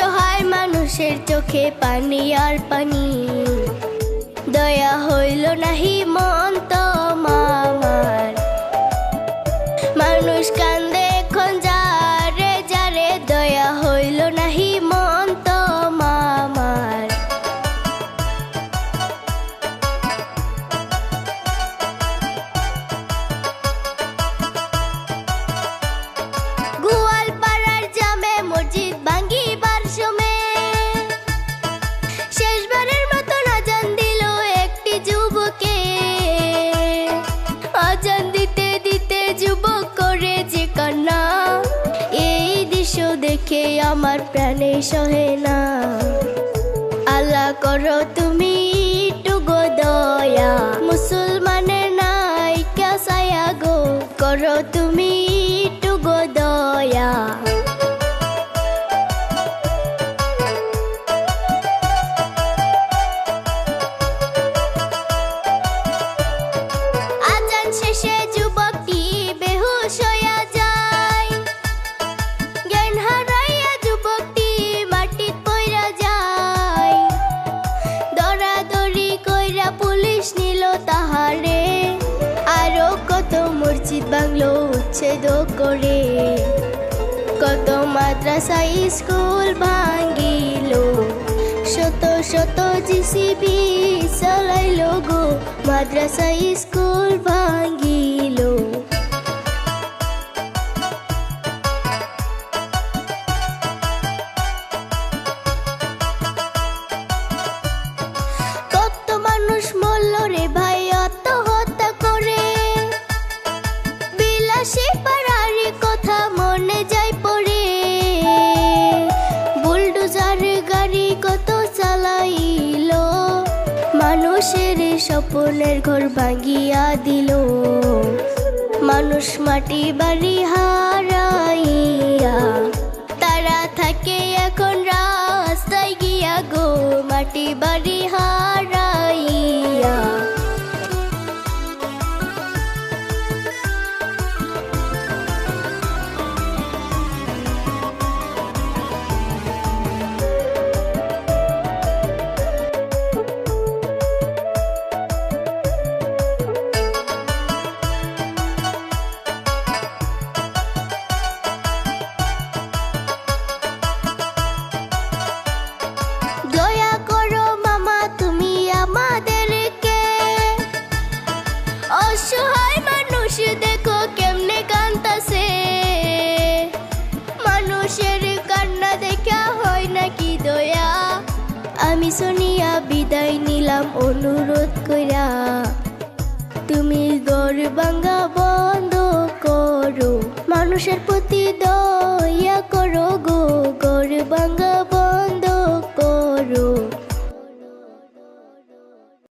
অসহায় মানুষের চোখে পানি আর পানি, দয়া হইল নাহি মন তো মামার। মানুষ কান্দে এখন যারে যারে, দয়া হইল নাহি মন তো মামার। গোয়ালপাড়ার জামে মসজিদ ভাঙ্গিবার সময় শেষবারের মতন আজান দিল একটি যুবকে। আজান দিতে দিতে যুবক করে যে কান্না, এই দৃশ্য দেখে আমার প্রাণে সহে না। আল্লাহ করো তুমি একটু গো দয়া, মুসলমানের নাই কাসায়া গো, করো তুমি একটু গো দয়া। আজান শেষে যুবকটি বেহুশ হইয়া যায়, জ্ঞান হারাইয়া যুবকটি মাটিত পইরা যায়। দৌড়াদৌড়ি কইরা পুলিশ নিল তাহারে, আরো কত মসজিদ বাংলো উচ্ছেদ করে, কত মাদ্রাসা স্কুল ভাঙ্গিল, শত শত জিসিবি চালাইল গো, মাদ্রাসা স্কুল ভাঙ্গিল। কত মানুষ মরল রে ভাই আত্মহত্যা করে, বিলাসী পাড়ারি কথা মনে যায় পড়ে। বুলডোজার গাড়ি কত চালাইল, মানুষের স্বপ্নের ঘর ভাঙিয়া দিল। মানুষ মাটি বাড়ি হারাইয়া, তারা থাকে এখন রাস্তায় গিয়া গো, মাটি বাড়ি হারাইয়া। দয়া করো মামা তুমি আমাদেরকে, অসহায় মানুষ দেখো কেমনে কান্দাছে। মানুষের কান্না দেখা হয় নাকি দয়া, আমি শুনিয়া বিদায় নিলাম অনুরোধ কইরা। তুমি ঘর ভাঙ্গা বন্ধ করো, মানুষের প্রতি দয়া করো গো, ঘর ভাঙ্গা